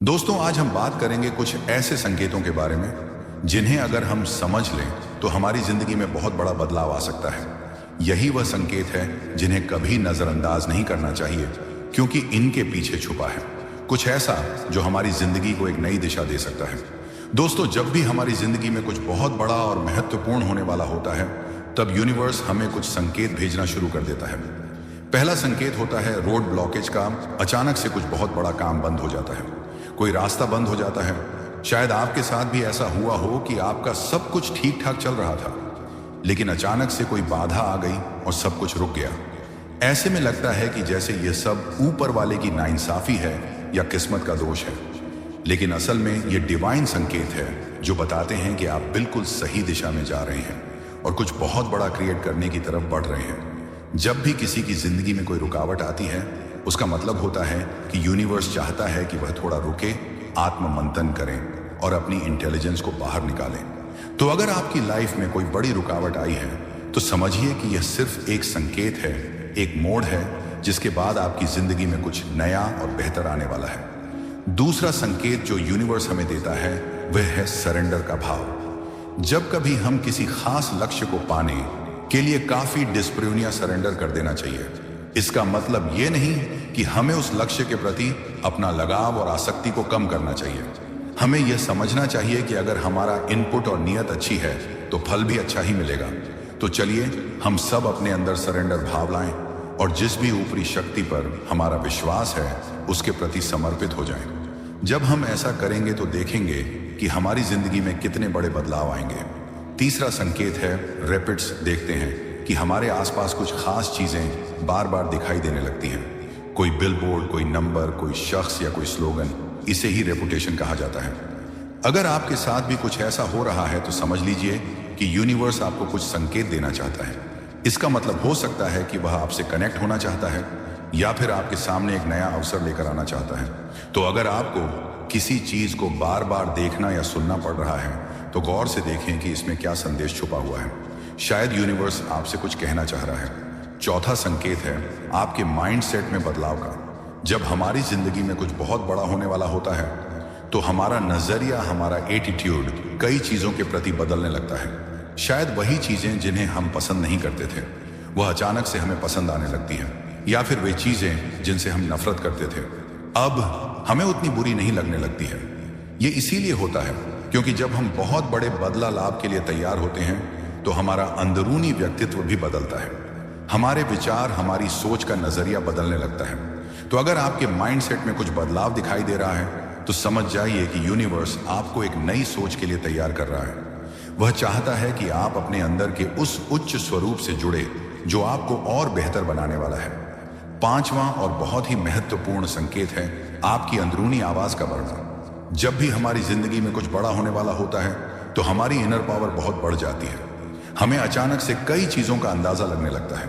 दोस्तों, आज हम बात करेंगे कुछ ऐसे संकेतों के बारे में जिन्हें अगर हम समझ लें तो हमारी जिंदगी में बहुत बड़ा बदलाव आ सकता है। यही वह संकेत है जिन्हें कभी नजरअंदाज नहीं करना चाहिए, क्योंकि इनके पीछे छुपा है कुछ ऐसा जो हमारी जिंदगी को एक नई दिशा दे सकता है। दोस्तों, जब भी हमारी जिंदगी में कुछ बहुत बड़ा और महत्वपूर्ण होने वाला होता है, तब यूनिवर्स हमें कुछ संकेत भेजना शुरू कर देता है। पहला संकेत होता है रोड ब्लॉकेज का। अचानक से कुछ बहुत बड़ा काम बंद हो जाता है, कोई रास्ता बंद हो जाता है। शायद आपके साथ भी ऐसा हुआ हो कि आपका सब कुछ ठीक ठाक चल रहा था, लेकिन अचानक से कोई बाधा आ गई और सब कुछ रुक गया। ऐसे में लगता है कि जैसे ये सब ऊपर वाले की नाइंसाफी है या किस्मत का दोष है, लेकिन असल में ये डिवाइन संकेत है जो बताते हैं कि आप बिल्कुल सही दिशा में जा रहे हैं और कुछ बहुत बड़ा क्रिएट करने की तरफ बढ़ रहे हैं। जब भी किसी की जिंदगी में कोई रुकावट आती है, उसका मतलब होता है कि यूनिवर्स चाहता है कि वह थोड़ा रुके, आत्ममंथन करें और अपनी इंटेलिजेंस को बाहर निकालें। तो अगर आपकी लाइफ में कोई बड़ी रुकावट आई है, तो समझिए कि यह सिर्फ एक संकेत है, एक मोड़ है, जिसके बाद आपकी जिंदगी में कुछ नया और बेहतर आने वाला है। दूसरा संकेत जो यूनिवर्स हमें देता है वह है सरेंडर का भाव। जब कभी हम किसी खास लक्ष्य को पाने के लिए काफी डिस्प्रिन या सरेंडर कर देना चाहिए। इसका मतलब ये नहीं कि हमें उस लक्ष्य के प्रति अपना लगाव और आसक्ति को कम करना चाहिए। हमें यह समझना चाहिए कि अगर हमारा इनपुट और नियत अच्छी है तो फल भी अच्छा ही मिलेगा। तो चलिए हम सब अपने अंदर सरेंडर भाव लाएं और जिस भी ऊपरी शक्ति पर हमारा विश्वास है उसके प्रति समर्पित हो जाएं। जब हम ऐसा करेंगे तो देखेंगे कि हमारी जिंदगी में कितने बड़े बदलाव आएंगे। तीसरा संकेत है रैपिड्स। देखते हैं कि हमारे आसपास कुछ खास चीजें बार बार दिखाई देने लगती हैं। कोई बिलबोर्ड, कोई नंबर, कोई शख्स या कोई स्लोगन, इसे ही रेपुटेशन कहा जाता है। अगर आपके साथ भी कुछ ऐसा हो रहा है तो समझ लीजिए कि यूनिवर्स आपको कुछ संकेत देना चाहता है। इसका मतलब हो सकता है कि वह आपसे कनेक्ट होना चाहता है या फिर आपके सामने एक नया अवसर लेकर आना चाहता है। तो अगर आपको किसी चीज को बार बार देखना या सुनना पड़ रहा है तो गौर से देखें कि इसमें क्या संदेश छुपा हुआ है। शायद यूनिवर्स आपसे कुछ कहना चाह रहा है। चौथा संकेत है आपके माइंडसेट में बदलाव का। जब हमारी जिंदगी में कुछ बहुत बड़ा होने वाला होता है तो हमारा नजरिया, हमारा एटीट्यूड कई चीजों के प्रति बदलने लगता है। शायद वही चीजें जिन्हें हम पसंद नहीं करते थे वह अचानक से हमें पसंद आने लगती हैं, या फिर वे चीजें जिनसे हम नफरत करते थे अब हमें उतनी बुरी नहीं लगने लगती है। ये इसीलिए होता है क्योंकि जब हम बहुत बड़े बदला लाभ के लिए तैयार होते हैं तो हमारा अंदरूनी व्यक्तित्व भी बदलता है। हमारे विचार, हमारी सोच का नजरिया बदलने लगता है। तो अगर आपके माइंडसेट में कुछ बदलाव दिखाई दे रहा है तो समझ जाइए कि यूनिवर्स आपको एक नई सोच के लिए तैयार कर रहा है। वह चाहता है कि आप अपने अंदर के उस उच्च स्वरूप से जुड़े जो आपको और बेहतर बनाने वाला है। पांचवां और बहुत ही महत्वपूर्ण संकेत है आपकी अंदरूनी आवाज का बढ़ना। जब भी हमारी जिंदगी में कुछ बड़ा होने वाला होता है तो हमारी इनर पावर बहुत बढ़ जाती है। हमें अचानक से कई चीजों का अंदाजा लगने लगता है।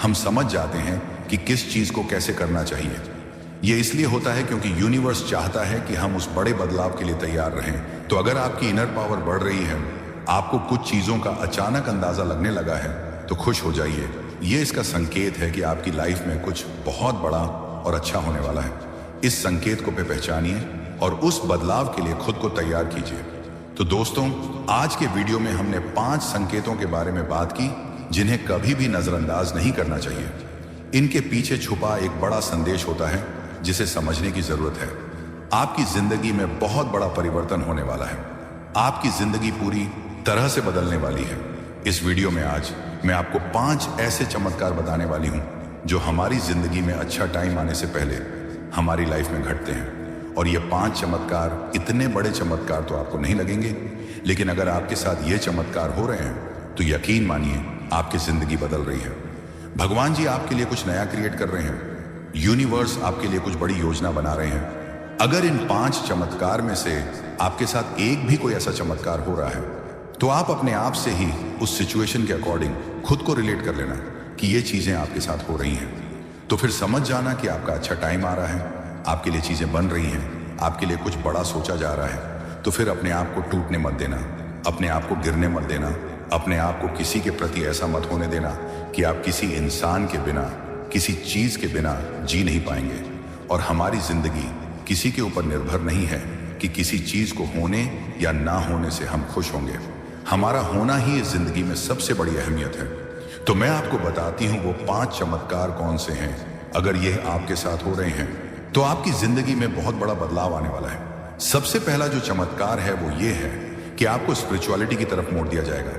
हम समझ जाते हैं कि किस चीज को कैसे करना चाहिए। यह इसलिए होता है क्योंकि यूनिवर्स चाहता है कि हम उस बड़े बदलाव के लिए तैयार रहें। तो अगर आपकी इनर पावर बढ़ रही है, आपको कुछ चीजों का अचानक अंदाजा लगने लगा है, तो खुश हो जाइए। यह इसका संकेत है कि आपकी लाइफ में कुछ बहुत बड़ा और अच्छा होने वाला है। इस संकेत को पहचानिए और उस बदलाव के लिए खुद को तैयार कीजिए। तो दोस्तों, आज के वीडियो में हमने 5 संकेतों के बारे में बात की जिन्हें कभी भी नजरअंदाज नहीं करना चाहिए। इनके पीछे छुपा एक बड़ा संदेश होता है जिसे समझने की जरूरत है। आपकी जिंदगी में बहुत बड़ा परिवर्तन होने वाला है। आपकी जिंदगी पूरी तरह से बदलने वाली है। इस वीडियो में आज मैं आपको 5 ऐसे चमत्कार बताने वाली हूं जो हमारी जिंदगी में अच्छा टाइम आने से पहले हमारी लाइफ में घटते हैं। और ये 5 चमत्कार इतने बड़े चमत्कार तो आपको नहीं लगेंगे, लेकिन अगर आपके साथ ये चमत्कार हो रहे हैं तो यकीन मानिए आपकी जिंदगी बदल रही है। भगवान जी आपके लिए कुछ नया क्रिएट कर रहे हैं। यूनिवर्स आपके लिए कुछ बड़ी योजना बना रहे हैं। अगर इन 5 चमत्कार में से आपके साथ एक भी कोई ऐसा चमत्कार हो रहा है तो आप अपने आप से ही उस सिचुएशन के अकॉर्डिंग खुद को रिलेट कर लेना कि ये चीजें आपके साथ हो रही हैं। तो फिर समझ जाना कि आपका अच्छा टाइम आ रहा है, आपके लिए चीजें बन रही हैं, आपके लिए कुछ बड़ा सोचा जा रहा है। तो फिर अपने आप को टूटने मत देना, अपने आप को गिरने मत देना, अपने आप को किसी के प्रति ऐसा मत होने देना कि आप किसी इंसान के बिना, किसी चीज के बिना जी नहीं पाएंगे। और हमारी जिंदगी किसी के ऊपर निर्भर नहीं है कि किसी चीज को होने या ना होने से हम खुश होंगे। हमारा होना ही इस जिंदगी में सबसे बड़ी अहमियत है। तो मैं आपको बताती हूँ वो 5 चमत्कार कौन से हैं। अगर यह आपके साथ हो रहे हैं तो आपकी जिंदगी में बहुत बड़ा बदलाव आने वाला है। सबसे पहला जो चमत्कार है वो ये है कि आपको स्पिरिचुअलिटी की तरफ मोड़ दिया जाएगा।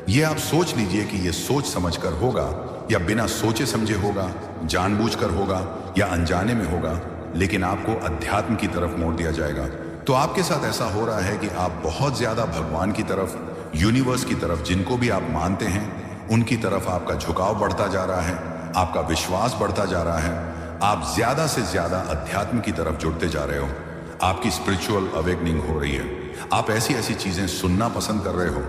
ये आप सोच लीजिए कि ये सोच समझकर होगा या बिना सोचे समझे होगा, जानबूझकर होगा या अनजाने में होगा, लेकिन आपको अध्यात्म की तरफ मोड़ दिया जाएगा। तो आपके साथ ऐसा हो रहा है कि आप बहुत ज्यादा भगवान की तरफ, यूनिवर्स की तरफ, जिनको भी आप मानते हैं उनकी तरफ आपका झुकाव बढ़ता जा रहा है, आपका विश्वास बढ़ता जा रहा है, आप ज्यादा से ज्यादा अध्यात्म की तरफ जुड़ते जा रहे हो। आपकी स्पिरिचुअल अवेकनिंग हो रही है। आप ऐसी ऐसी चीजें सुनना पसंद कर रहे हो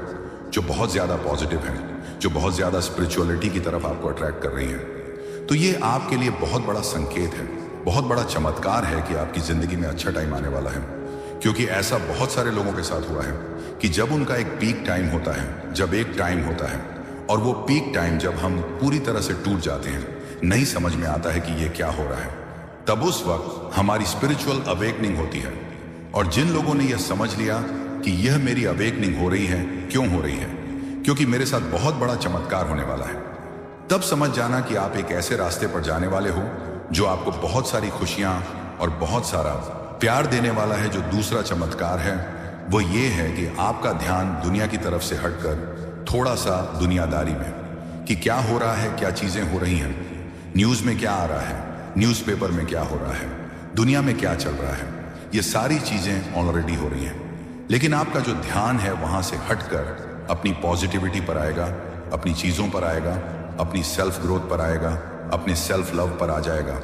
जो बहुत ज्यादा पॉजिटिव हैं, जो बहुत ज्यादा स्पिरिचुअलिटी की तरफ आपको अट्रैक्ट कर रही हैं। तो ये आपके लिए बहुत बड़ा संकेत है, बहुत बड़ा चमत्कार है कि आपकी जिंदगी में अच्छा टाइम आने वाला है। क्योंकि ऐसा बहुत सारे लोगों के साथ हुआ है कि जब उनका एक पीक टाइम होता है, जब एक टाइम होता है और वो पीक टाइम जब हम पूरी तरह से टूट जाते हैं, नहीं समझ में आता है कि ये क्या हो रहा है, तब उस वक्त हमारी स्पिरिचुअल अवेकनिंग होती है। और जिन लोगों ने यह समझ लिया कि यह मेरी अवेकनिंग हो रही है, क्यों हो रही है, क्योंकि मेरे साथ बहुत बड़ा चमत्कार होने वाला है, तब समझ जाना कि आप एक ऐसे रास्ते पर जाने वाले हो जो आपको बहुत सारी खुशियां और बहुत सारा प्यार देने वाला है। जो दूसरा चमत्कार है वो ये है कि आपका ध्यान दुनिया की तरफ से हटकर थोड़ा सा दुनियादारी में, कि क्या हो रहा है, क्या चीजें हो रही हैं, न्यूज में क्या आ रहा है, न्यूज़पेपर में क्या हो रहा है, दुनिया में क्या चल रहा है, ये सारी चीजें ऑलरेडी हो रही हैं। लेकिन आपका जो ध्यान है वहां से हटकर अपनी पॉजिटिविटी पर आएगा, अपनी चीजों पर आएगा, अपनी सेल्फ ग्रोथ पर आएगा, अपने सेल्फ लव पर आ जाएगा।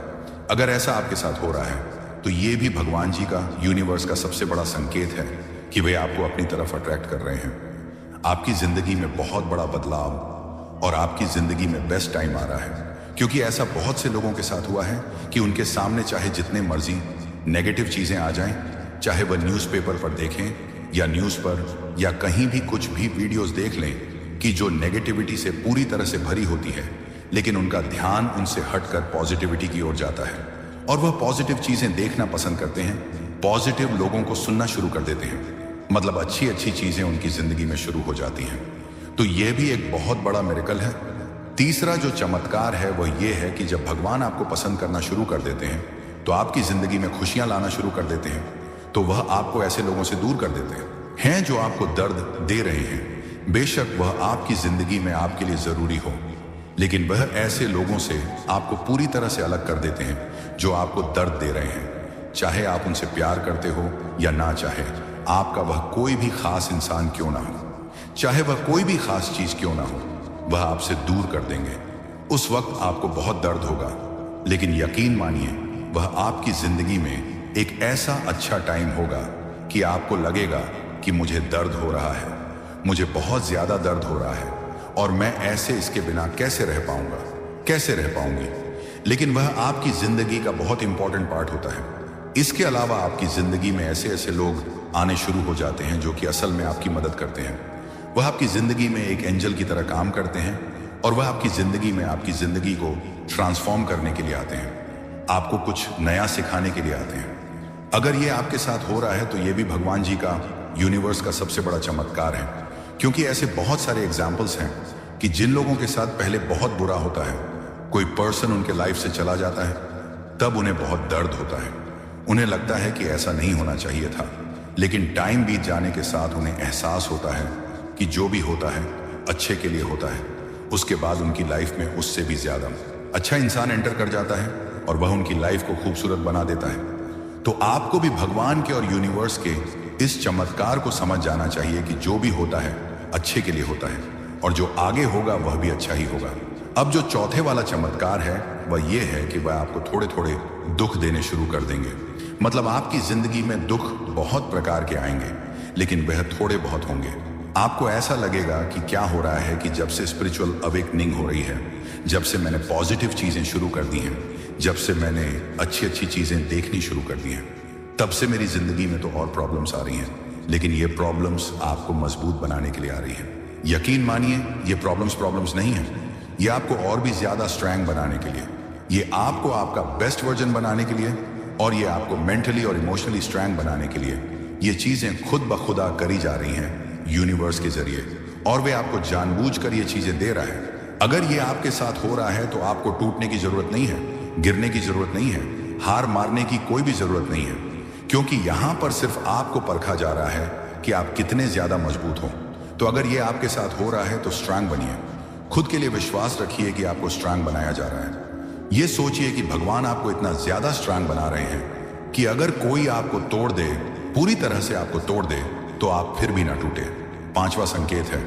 अगर ऐसा आपके साथ हो रहा है तो ये भी भगवान जी का, यूनिवर्स का सबसे बड़ा संकेत है कि वे आपको अपनी तरफ अट्रैक्ट कर रहे हैं। आपकी जिंदगी में बहुत बड़ा बदलाव और आपकी जिंदगी में बेस्ट टाइम आ रहा है। क्योंकि ऐसा बहुत से लोगों के साथ हुआ है कि उनके सामने चाहे जितने मर्जी नेगेटिव चीजें आ जाएं, चाहे वह न्यूज़पेपर पर देखें या न्यूज़ पर या कहीं भी कुछ भी वीडियोस देख लें कि जो नेगेटिविटी से पूरी तरह से भरी होती है, लेकिन उनका ध्यान उनसे हटकर पॉजिटिविटी की ओर जाता है और वह पॉजिटिव चीजें देखना पसंद करते हैं, पॉजिटिव लोगों को सुनना शुरू कर देते हैं। मतलब अच्छी अच्छी चीजें उनकी जिंदगी में शुरू हो जाती हैं। तो यह भी एक बहुत बड़ा मिरेकल है। तीसरा जो चमत्कार है वह यह है कि जब भगवान आपको पसंद करना शुरू कर देते हैं तो आपकी जिंदगी में खुशियां लाना शुरू कर देते हैं, तो वह आपको ऐसे लोगों से दूर कर देते हैं जो आपको दर्द दे रहे हैं। बेशक वह आपकी जिंदगी में आपके लिए जरूरी हो, लेकिन वह ऐसे लोगों से आपको पूरी तरह से अलग कर देते हैं जो आपको दर्द दे रहे हैं। चाहे आप उनसे प्यार करते हो या ना चाहे, आपका वह कोई भी खास इंसान क्यों ना हो, चाहे वह कोई भी खास चीज क्यों ना हो, वह आपसे दूर कर देंगे। उस वक्त आपको बहुत दर्द होगा, लेकिन यकीन मानिए वह आपकी जिंदगी में एक ऐसा अच्छा टाइम होगा कि आपको लगेगा कि मुझे दर्द हो रहा है, मुझे बहुत ज्यादा दर्द हो रहा है और मैं ऐसे इसके बिना कैसे रह पाऊंगा, कैसे रह पाऊंगी। लेकिन वह आपकी जिंदगी का बहुत इंपॉर्टेंट पार्ट होता है। इसके अलावा आपकी जिंदगी में ऐसे ऐसे लोग आने शुरू हो जाते हैं जो कि असल में आपकी मदद करते हैं। वह आपकी जिंदगी में एक एंजल की तरह काम करते हैं और वह आपकी जिंदगी में आपकी जिंदगी को ट्रांसफॉर्म करने के लिए आते हैं, आपको कुछ नया सिखाने के लिए आते हैं। अगर ये आपके साथ हो रहा है तो ये भी भगवान जी का, यूनिवर्स का सबसे बड़ा चमत्कार है। क्योंकि ऐसे बहुत सारे एग्जाम्पल्स हैं कि जिन लोगों के साथ पहले बहुत बुरा होता है, कोई पर्सन उनके लाइफ से चला जाता है, तब उन्हें बहुत दर्द होता है, उन्हें लगता है कि ऐसा नहीं होना चाहिए था। लेकिन टाइम बीत जाने के साथ उन्हें एहसास होता है कि जो भी होता है अच्छे के लिए होता है। उसके बाद उनकी लाइफ में उससे भी ज्यादा अच्छा इंसान एंटर कर जाता है और वह उनकी लाइफ को खूबसूरत बना देता है। तो आपको भी भगवान के और यूनिवर्स के इस चमत्कार को समझ जाना चाहिए कि जो भी होता है अच्छे के लिए होता है और जो आगे होगा वह भी अच्छा ही होगा। अब जो चौथे वाला चमत्कार है वह यह है कि वह आपको थोड़े थोड़े दुख देने शुरू कर देंगे। मतलब आपकी जिंदगी में दुख बहुत प्रकार के आएंगे, लेकिन वह थोड़े बहुत होंगे। आपको ऐसा लगेगा कि क्या हो रहा है कि जब से स्पिरिचुअल अवेकनिंग हो रही है, जब से मैंने पॉजिटिव चीजें शुरू कर दी हैं, जब से मैंने अच्छी अच्छी चीजें देखनी शुरू कर दी हैं, तब से मेरी जिंदगी में तो और प्रॉब्लम्स आ रही हैं। लेकिन ये प्रॉब्लम्स आपको मजबूत बनाने के लिए आ रही हैं। यकीन मानिए ये प्रॉब्लम्स नहीं है, ये आपको और भी ज्यादा स्ट्रॉन्ग बनाने के लिए, ये आपको आपका बेस्ट वर्जन बनाने के लिए, और ये आपको मेंटली और इमोशनली स्ट्रांग बनाने के लिए ये चीजें खुद ब खुदा करी जा रही हैं यूनिवर्स के जरिए, और वे आपको जानबूझकर ये चीजें दे रहा है। अगर ये आपके साथ हो रहा है तो आपको टूटने की जरूरत नहीं है, गिरने की जरूरत नहीं है, हार मारने की कोई भी जरूरत नहीं है, क्योंकि यहां पर सिर्फ आपको परखा जा रहा है कि आप कितने ज्यादा मजबूत हो। तो अगर ये आपके साथ हो रहा है तो स्ट्रांग बनिए, खुद के लिए विश्वास रखिए कि आपको स्ट्रांग बनाया जा रहा है। ये सोचिए कि भगवान आपको इतना ज्यादा स्ट्रांग बना रहे हैं कि अगर कोई आपको तोड़ दे, पूरी तरह से आपको तोड़ दे, तो आप फिर भी ना टूटे। पांचवा संकेत है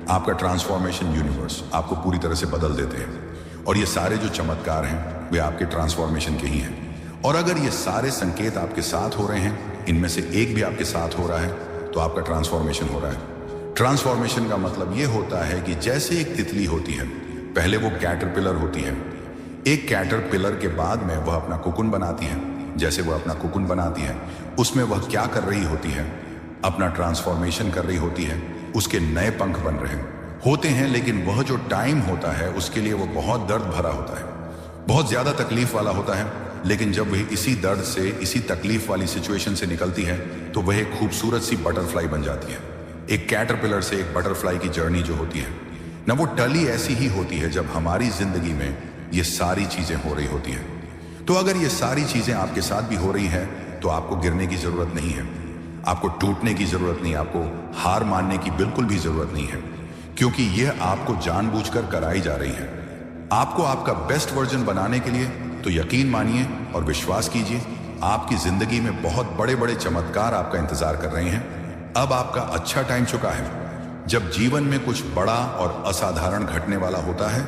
आपका ट्रांसफॉर्मेशन यूनिवर्स आपको पूरी तरह से बदल देते हैं, और ये सारे जो चमत्कार हैं वे आपके ट्रांसफॉर्मेशन के ही हैं। और अगर ये सारे संकेत आपके साथ हो रहे हैं, इनमें से एक भी आपके साथ हो रहा है, तो आपका ट्रांसफॉर्मेशन हो रहा है। ट्रांसफॉर्मेशन का मतलब ये होता है कि जैसे एक तितली होती है, पहले वो कैटरपिलर होती है, एक कैटरपिलर के बाद में वह अपना कोकुन बनाती है। जैसे वह अपना कोकुन बनाती है, उसमें वह क्या कर रही होती है, अपना ट्रांसफॉर्मेशन कर रही होती है, उसके नए पंख बन रहे होते हैं। लेकिन वह जो टाइम होता है उसके लिए वो बहुत दर्द भरा होता है, बहुत ज्यादा तकलीफ वाला होता है। लेकिन जब वह इसी दर्द से, इसी तकलीफ वाली सिचुएशन से निकलती है, तो वह एक खूबसूरत सी बटरफ्लाई बन जाती है। एक कैटरपिलर से एक बटरफ्लाई की जर्नी जो होती है ना, वो टली ऐसी ही होती है जब हमारी जिंदगी में ये सारी चीजें हो रही होती हैं। तो अगर ये सारी चीजें आपके साथ भी हो रही हैं, तो आपको गिरने की जरूरत नहीं है, आपको टूटने की जरूरत नहीं, आपको हार मानने की बिल्कुल भी जरूरत नहीं है, क्योंकि यह आपको जानबूझकर कराई जा रही है। आपको आपका बेस्ट वर्जन बनाने के लिए। तो यकीन मानिए और विश्वास कीजिए, आपकी जिंदगी में बहुत बड़े बड़े चमत्कार आपका इंतजार कर रहे हैं। अब आपका अच्छा टाइम चुका है। जब जीवन में कुछ बड़ा और असाधारण घटने वाला होता है,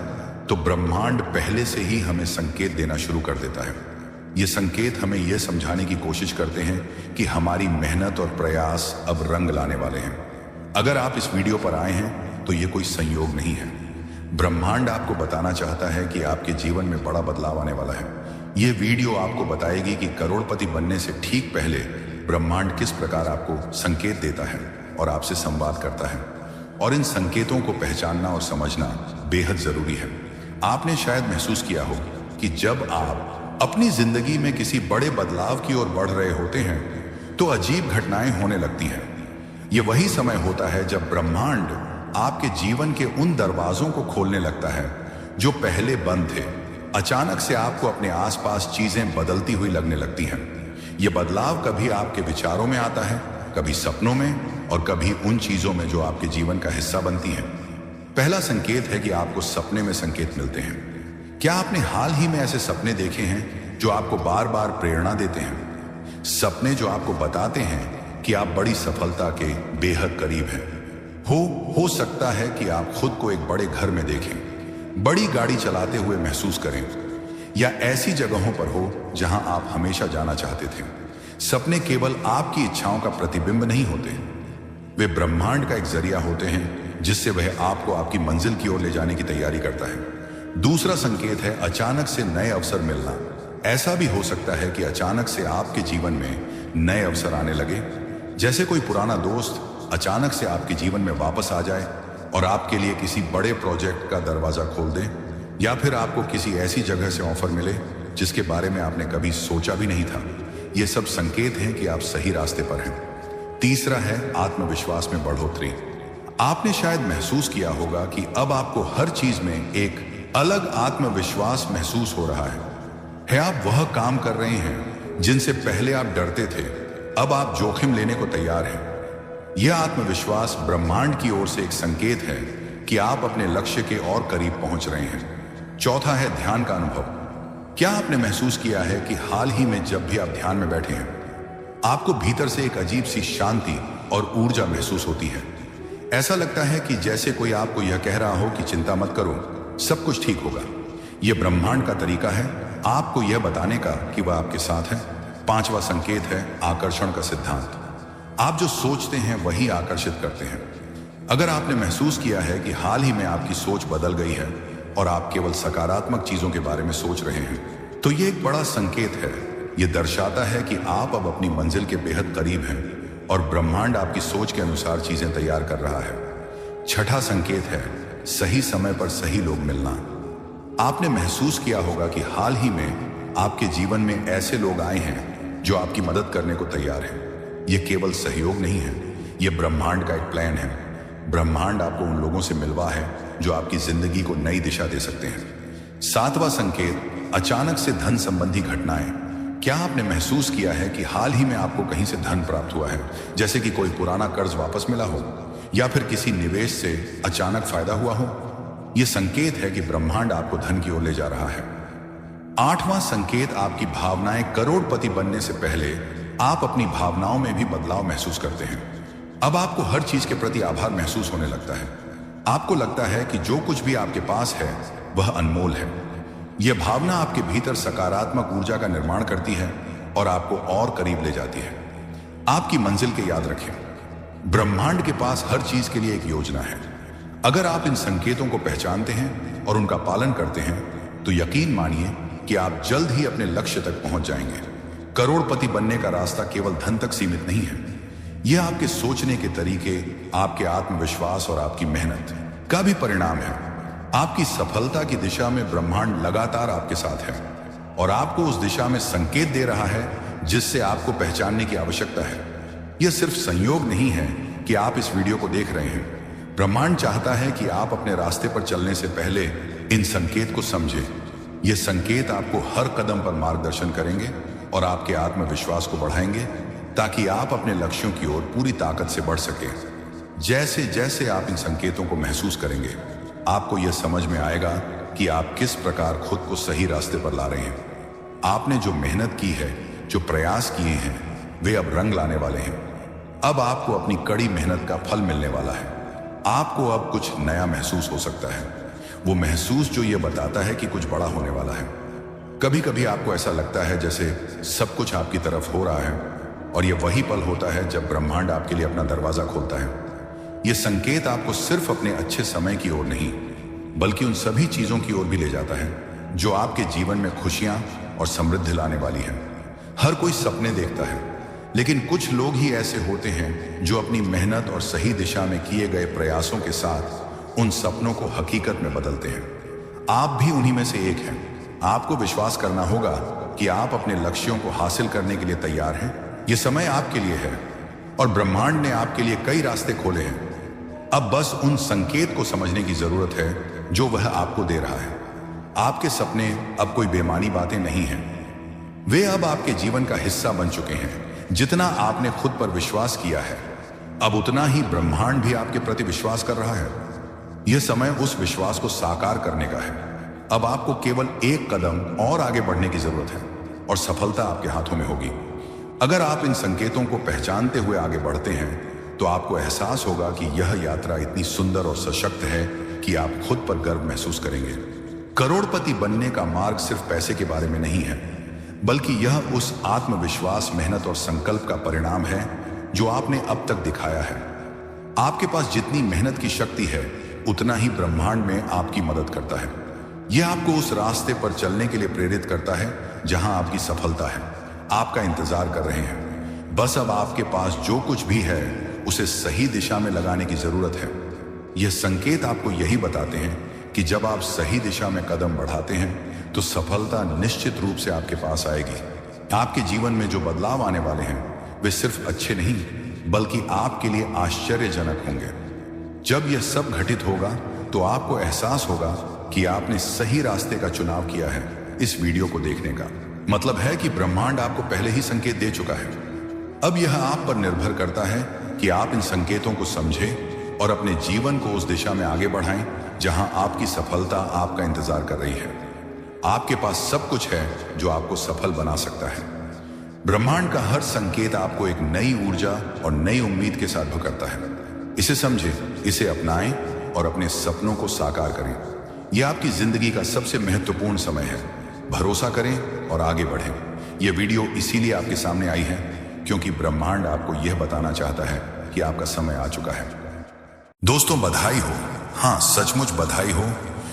तो ब्रह्मांड पहले से ही हमें संकेत देना शुरू कर देता है। ये संकेत हमें यह समझाने की कोशिश करते हैं कि हमारी मेहनत और प्रयास अब रंग लाने वाले हैं। अगर आप इस वीडियो पर आए हैं तो ये कोई संयोग नहीं है। ब्रह्मांड आपको बताना चाहता है कि आपके जीवन में बड़ा बदलाव आने वाला है। ये वीडियो आपको बताएगी कि करोड़पति बनने से ठीक पहले ब्रह्मांड किस प्रकार आपको संकेत देता है और आपसे संवाद करता है। और इन संकेतों को पहचानना और समझना बेहद जरूरी है। आपने शायद महसूस किया हो कि जब आप अपनी जिंदगी में किसी बड़े बदलाव की ओर बढ़ रहे होते हैं, तो अजीब घटनाएं होने लगती हैं। यह वही समय होता है जब ब्रह्मांड आपके जीवन के उन दरवाजों को खोलने लगता है जो पहले बंद थे। अचानक से आपको अपने आसपास चीजें बदलती हुई लगने लगती हैं। यह बदलाव कभी आपके विचारों में आता है, कभी सपनों में, और कभी उन चीजों में जो आपके जीवन का हिस्सा बनती हैं। पहला संकेत है कि आपको सपने में संकेत मिलते हैं। क्या आपने हाल ही में ऐसे सपने देखे हैं जो आपको बार बार प्रेरणा देते हैं? सपने जो आपको बताते हैं कि आप बड़ी सफलता के बेहद करीब हैं। हो सकता है कि आप खुद को एक बड़े घर में देखें, बड़ी गाड़ी चलाते हुए महसूस करें, या ऐसी जगहों पर हो जहां आप हमेशा जाना चाहते थे। सपने केवल आपकी इच्छाओं का प्रतिबिंब नहीं होते, वे ब्रह्मांड का एक जरिया होते हैं जिससे वह आपको आपकी मंजिल की ओर ले जाने की तैयारी करता है। दूसरा संकेत है अचानक से नए अवसर मिलना। ऐसा भी हो सकता है कि अचानक से आपके जीवन में नए अवसर आने लगे, जैसे कोई पुराना दोस्त अचानक से आपके जीवन में वापस आ जाए और आपके लिए किसी बड़े प्रोजेक्ट का दरवाजा खोल दे, या फिर आपको किसी ऐसी जगह से ऑफर मिले जिसके बारे में आपने कभी सोचा भी नहीं था। ये सब संकेत हैं कि आप सही रास्ते पर हैं। तीसरा है आत्मविश्वास में बढ़ोतरी। आपने शायद महसूस किया होगा कि अब आपको हर चीज में एक अलग आत्मविश्वास महसूस हो रहा है। आप वह काम कर रहे हैं जिनसे पहले आप डरते थे, अब आप जोखिम लेने को तैयार हैं। यह आत्मविश्वास ब्रह्मांड की ओर से एक संकेत है कि आप अपने लक्ष्य के और करीब पहुंच रहे हैं। चौथा है ध्यान का अनुभव। क्या आपने महसूस किया है कि हाल ही में जब भी आप ध्यान में बैठे हैं, आपको भीतर से एक अजीब सी शांति और ऊर्जा महसूस होती है? ऐसा लगता है कि जैसे कोई आपको यह कह रहा हो कि चिंता मत करो, सब कुछ ठीक होगा। यह ब्रह्मांड का तरीका है आपको यह बताने का कि वह आपके साथ है। पांचवा संकेत है आकर्षण का सिद्धांत। आप जो सोचते हैं वही आकर्षित करते हैं। अगर आपने महसूस किया है कि हाल ही में आपकी सोच बदल गई है और आप केवल सकारात्मक चीजों के बारे में सोच रहे हैं, तो यह एक बड़ा संकेत है। यह दर्शाता है कि आप अब अपनी मंजिल के बेहद करीब हैं और ब्रह्मांड आपकी सोच के अनुसार चीजें तैयार कर रहा है। छठा संकेत है सही समय पर सही लोग मिलना। आपने महसूस किया होगा कि हाल ही में आपके जीवन में ऐसे लोग आए हैं जो आपकी मदद करने को तैयार है। ये केवल सहयोग नहीं है, ये ब्रह्मांड का एक प्लान है। ब्रह्मांड आपको उन लोगों से मिलवा है जो आपकी जिंदगी को नई दिशा दे सकते हैं। 7वां संकेत, अचानक से धन संबंधी घटनाएं। क्या आपने महसूस किया है कि हाल ही में आपको कहीं से धन प्राप्त हुआ है, जैसे कि कोई पुराना कर्ज वापस मिला हो या फिर किसी निवेश से अचानक फायदा हुआ हो? यह संकेत है कि ब्रह्मांड आपको धन की ओर ले जा रहा है। 8वां संकेत, आपकी भावनाएं। करोड़पति बनने से पहले आप अपनी भावनाओं में भी बदलाव महसूस करते हैं। अब आपको हर चीज के प्रति आभार महसूस होने लगता है। आपको लगता है कि जो कुछ भी आपके पास है वह अनमोल है। यह भावना आपके भीतर सकारात्मक ऊर्जा का निर्माण करती है और आपको और करीब ले जाती है। आपकी मंजिल के याद रखें, ब्रह्मांड के पास हर चीज के लिए एक योजना है। अगर आप इन संकेतों को पहचानते हैं और उनका पालन करते हैं तो यकीन मानिए कि आप जल्द ही अपने लक्ष्य तक पहुंच जाएंगे। करोड़पति बनने का रास्ता केवल धन तक सीमित नहीं है। यह आपके सोचने के तरीके, आपके आत्मविश्वास और आपकी मेहनत का भी परिणाम है। आपकी सफलता की दिशा में ब्रह्मांड लगातार आपके साथ है और आपको उस दिशा में संकेत दे रहा है जिससे आपको पहचानने की आवश्यकता है। यह सिर्फ संयोग नहीं है कि आप इस वीडियो को देख रहे हैं। ब्रह्मांड चाहता है कि आप अपने रास्ते पर चलने से पहले इन संकेत को समझें। ये संकेत आपको हर कदम पर मार्गदर्शन करेंगे और आपके आत्मविश्वास को बढ़ाएंगे ताकि आप अपने लक्ष्यों की ओर पूरी ताकत से बढ़ सकें। जैसे जैसे आप इन संकेतों को महसूस करेंगे, आपको यह समझ में आएगा कि आप किस प्रकार खुद को सही रास्ते पर ला रहे हैं। आपने जो मेहनत की है, जो प्रयास किए हैं, वे अब रंग लाने वाले हैं। अब आपको अपनी कड़ी मेहनत का फल मिलने वाला है। आपको अब कुछ नया महसूस हो सकता है, वो महसूस जो ये बताता है कि कुछ बड़ा होने वाला है। कभी कभी आपको ऐसा लगता है जैसे सब कुछ आपकी तरफ हो रहा है और ये वही पल होता है जब ब्रह्मांड आपके लिए अपना दरवाजा खोलता है। ये संकेत आपको सिर्फ अपने अच्छे समय की ओर नहीं बल्कि उन सभी चीजों की ओर भी ले जाता है जो आपके जीवन में खुशियां और समृद्धि लाने वाली है। हर कोई सपने देखता है, लेकिन कुछ लोग ही ऐसे होते हैं जो अपनी मेहनत और सही दिशा में किए गए प्रयासों के साथ उन सपनों को हकीकत में बदलते हैं। आप भी उन्हीं में से एक हैं। आपको विश्वास करना होगा कि आप अपने लक्ष्यों को हासिल करने के लिए तैयार हैं। यह समय आपके लिए है और ब्रह्मांड ने आपके लिए कई रास्ते खोले हैं। अब बस उन संकेत को समझने की जरूरत है जो वह आपको दे रहा है। आपके सपने अब कोई बेमानी बातें नहीं हैं, वे अब आपके जीवन का हिस्सा बन चुके हैं। जितना आपने खुद पर विश्वास किया है, अब उतना ही ब्रह्मांड भी आपके प्रति विश्वास कर रहा है। यह समय उस विश्वास को साकार करने का है। अब आपको केवल एक कदम और आगे बढ़ने की जरूरत है और सफलता आपके हाथों में होगी। अगर आप इन संकेतों को पहचानते हुए आगे बढ़ते हैं तो आपको एहसास होगा कि यह यात्रा इतनी सुंदर और सशक्त है कि आप खुद पर गर्व महसूस करेंगे। करोड़पति बनने का मार्ग सिर्फ पैसे के बारे में नहीं है, बल्कि यह उस आत्मविश्वास, मेहनत और संकल्प का परिणाम है जो आपने अब तक दिखाया है। आपके पास जितनी मेहनत की शक्ति है, उतना ही ब्रह्मांड में आपकी मदद करता है। यह आपको उस रास्ते पर चलने के लिए प्रेरित करता है जहां आपकी सफलता है। आपका इंतजार कर रहे हैं। बस अब आपके पास जो कुछ भी है उसे सही दिशा में लगाने की जरूरत है। यह संकेत आपको यही बताते हैं कि जब आप सही दिशा में कदम बढ़ाते हैं तो सफलता निश्चित रूप से आपके पास आएगी। आपके जीवन में जो बदलाव आने वाले हैं वे सिर्फ अच्छे नहीं बल्कि आपके लिए आश्चर्यजनक होंगे। जब यह सब घटित होगा तो आपको एहसास होगा कि आपने सही रास्ते का चुनाव किया है। इस वीडियो को देखने का मतलब है कि ब्रह्मांड आपको पहले ही संकेत दे चुका है। अब यह आप पर निर्भर करता है कि आप इन संकेतों को समझें और अपने जीवन को उस दिशा में आगे बढ़ाएं जहां आपकी सफलता आपका इंतजार कर रही है। आपके पास सब कुछ है जो आपको सफल बना सकता है। ब्रह्मांड का हर संकेत आपको एक नई ऊर्जा और नई उम्मीद के साथ भरता है। इसे समझें, इसे अपनाएं और अपने सपनों को साकार करें। यह आपकी जिंदगी का सबसे महत्वपूर्ण समय है। भरोसा करें और आगे बढ़ें। यह वीडियो इसीलिए आपके सामने आई है क्योंकि ब्रह्मांड आपको यह बताना चाहता है कि आपका समय आ चुका है। दोस्तों, बधाई हो। हाँ, सचमुच बधाई हो,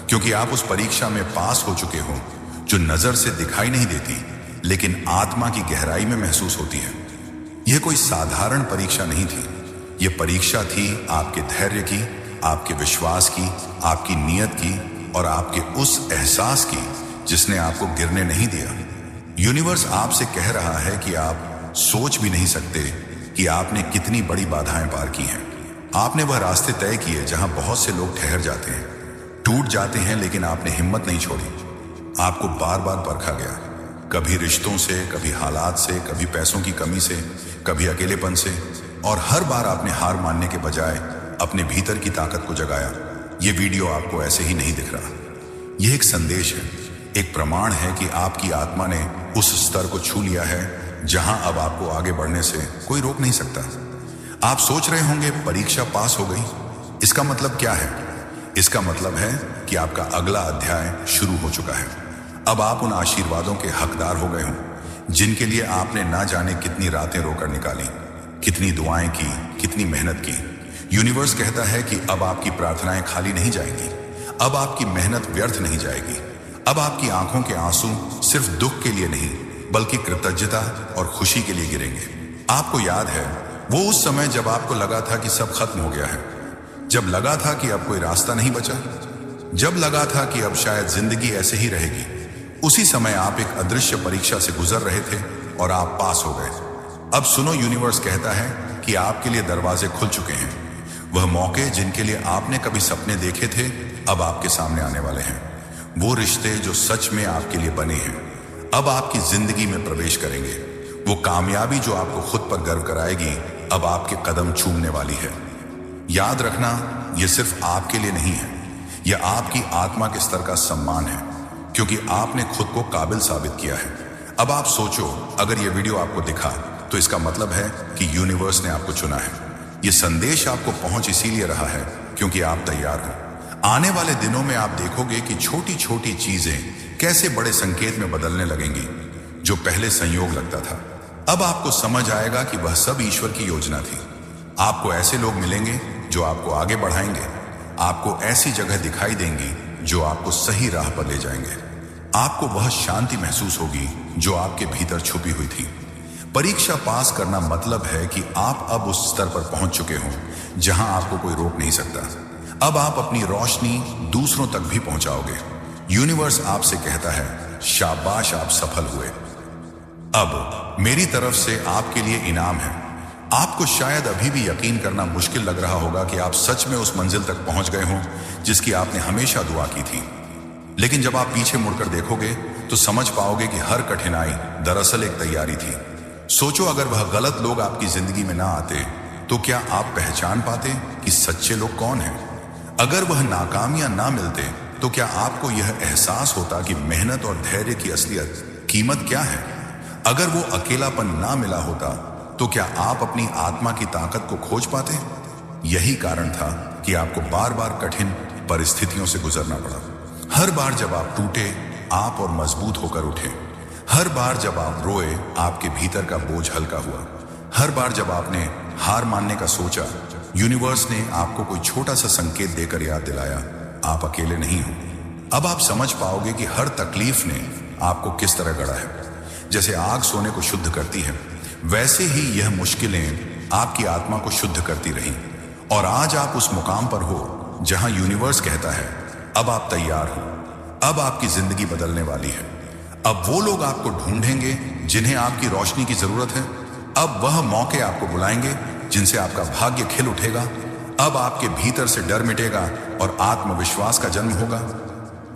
क्योंकि आप उस परीक्षा में पास हो चुके हो जो नजर से दिखाई नहीं देती लेकिन आत्मा की गहराई में महसूस होती है। यह कोई साधारण परीक्षा नहीं थी। यह परीक्षा थी आपके धैर्य की, आपके विश्वास की, आपकी नीयत की और आपके उस एहसास की जिसने आपको गिरने नहीं दिया। यूनिवर्स आपसे कह रहा है कि आप सोच भी नहीं सकते कि आपने कितनी बड़ी बाधाएं पार की हैं। आपने वह रास्ते तय किए जहां बहुत से लोग ठहर जाते हैं, टूट जाते हैं, लेकिन आपने हिम्मत नहीं छोड़ी। आपको बार बार परखा गया, कभी रिश्तों से, कभी हालात से, कभी पैसों की कमी से, कभी अकेलेपन से, और हर बार आपने हार मानने के बजाय अपने भीतर की ताकत को जगाया। ये वीडियो आपको ऐसे ही नहीं दिख रहा। यह एक संदेश है, एक प्रमाण है कि आपकी आत्मा ने उस स्तर को छू लिया है जहां अब आपको आगे बढ़ने से कोई रोक नहीं सकता। आप सोच रहे होंगे परीक्षा पास हो गई, इसका मतलब क्या है? इसका मतलब है कि आपका अगला अध्याय शुरू हो चुका है। अब आप उन आशीर्वादों के हकदार हो गए हों जिनके लिए आपने ना जाने कितनी रातें रोकर निकाली, कितनी दुआएं की, कितनी मेहनत की। यूनिवर्स कहता है कि अब आपकी प्रार्थनाएं खाली नहीं जाएंगी, अब आपकी मेहनत व्यर्थ नहीं जाएगी। अब आपकी आंखों के आंसू सिर्फ दुख के लिए नहीं बल्कि कृतज्ञता और खुशी के लिए गिरेंगे। आपको याद है वो उस समय जब आपको लगा था कि सब खत्म हो गया है, जब लगा था कि अब कोई रास्ता नहीं बचा, जब लगा था कि अब शायद जिंदगी ऐसे ही रहेगी। उसी समय आप एक अदृश्य परीक्षा से गुजर रहे थे और आप पास हो गए। अब सुनो, यूनिवर्स कहता है कि आपके लिए दरवाजे खुल चुके हैं। वह मौके जिनके लिए आपने कभी सपने देखे थे अब आपके सामने आने वाले हैं। वो रिश्ते जो सच में आपके लिए बने हैं अब आपकी जिंदगी में प्रवेश करेंगे। वो कामयाबी जो आपको खुद पर गर्व कराएगी अब आपके कदम चूमने वाली है। याद रखना, यह सिर्फ आपके लिए नहीं है, यह आपकी आत्मा के स्तर का सम्मान है, क्योंकि आपने खुद को काबिल साबित किया है। अब आप सोचो, अगर यह वीडियो आपको दिखा तो इसका मतलब है कि यूनिवर्स ने आपको चुना है। यह संदेश आपको पहुंच इसीलिए रहा है क्योंकि आप तैयार हो। आने वाले दिनों में आप देखोगे कि छोटी छोटी चीजें कैसे बड़े संकेत में बदलने लगेंगी। जो पहले संयोग लगता था अब आपको समझ आएगा कि वह सब ईश्वर की योजना थी। आपको ऐसे लोग मिलेंगे जो आपको आगे बढ़ाएंगे, आपको ऐसी जगह दिखाई देंगी जो आपको सही राह पर ले जाएंगे। आपको वह शांति महसूस होगी जो आपके भीतर छुपी हुई थी। परीक्षा पास करना मतलब है कि आप अब उस स्तर पर पहुंच चुके हो जहां आपको कोई रोक नहीं सकता। अब आप अपनी रोशनी दूसरों तक भी पहुंचाओगे। यूनिवर्स आपसे कहता है, शाबाश, आप सफल हुए। अब मेरी तरफ से आपके लिए इनाम है। आपको शायद अभी भी यकीन करना मुश्किल लग रहा होगा कि आप सच में उस मंजिल तक पहुंच गए हो जिसकी आपने हमेशा दुआ की थी। लेकिन जब आप पीछे मुड़कर देखोगे तो समझ पाओगे कि हर कठिनाई दरअसल एक तैयारी थी। सोचो, अगर वह गलत लोग आपकी जिंदगी में ना आते तो क्या आप पहचान पाते कि सच्चे लोग कौन हैं? अगर वह नाकामियां ना मिलते तो क्या आपको यह एहसास होता कि मेहनत और धैर्य की असलियत कीमत क्या है? अगर वो अकेलापन ना मिला होता तो क्या आप अपनी आत्मा की ताकत को खोज पाते? यही कारण था कि आपको बार बार कठिन परिस्थितियों से गुजरना पड़ा। हर बार जब आप टूटे आप और मजबूत होकर उठे। हर बार जब आप रोए आपके भीतर का बोझ हल्का हुआ। हर बार जब आपने हार मानने का सोचा यूनिवर्स ने आपको कोई छोटा सा संकेत देकर याद दिलाया, आप अकेले नहीं हो। अब आप समझ पाओगे कि हर तकलीफ ने आपको किस तरह गढ़ा है। जैसे आग सोने को शुद्ध करती है वैसे ही यह मुश्किलें आपकी आत्मा को शुद्ध करती रही। और आज आप उस मुकाम पर हो जहां यूनिवर्स कहता है, अब आप तैयार हो, अब आपकी जिंदगी बदलने वाली है। अब वो लोग आपको ढूंढेंगे जिन्हें आपकी रोशनी की जरूरत है। अब वह मौके आपको बुलाएंगे जिनसे आपका भाग्य खिल उठेगा। अब आपके भीतर से डर मिटेगा और आत्मविश्वास का जन्म होगा।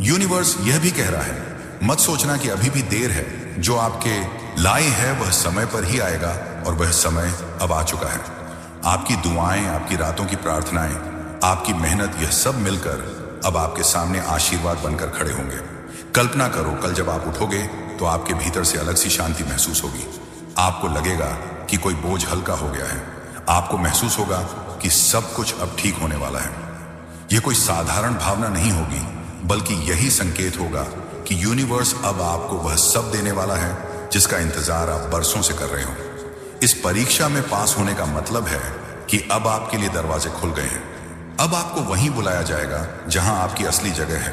यूनिवर्स यह भी कह रहा है, मत सोचना कि अभी भी देर है। जो आपके लाए है वह समय पर ही आएगा और वह समय अब आ चुका है। आपकी दुआएं, आपकी रातों की प्रार्थनाएं, आपकी मेहनत, यह सब मिलकर अब आपके सामने आशीर्वाद बनकर खड़े होंगे। कल्पना करो, कल जब आप उठोगे तो आपके भीतर से अलग सी शांति महसूस होगी। आपको लगेगा कि कोई बोझ हल्का हो गया है। आपको महसूस होगा कि सब कुछ अब ठीक होने वाला है। यह कोई साधारण भावना नहीं होगी बल्कि यही संकेत होगा कि यूनिवर्स अब आपको वह सब देने वाला है जिसका इंतजार आप बरसों से कर रहे हो। इस परीक्षा में पास होने का मतलब है कि अब आपके लिए दरवाजे खुल गए हैं। अब आपको वहीं बुलाया जाएगा जहां आपकी असली जगह है।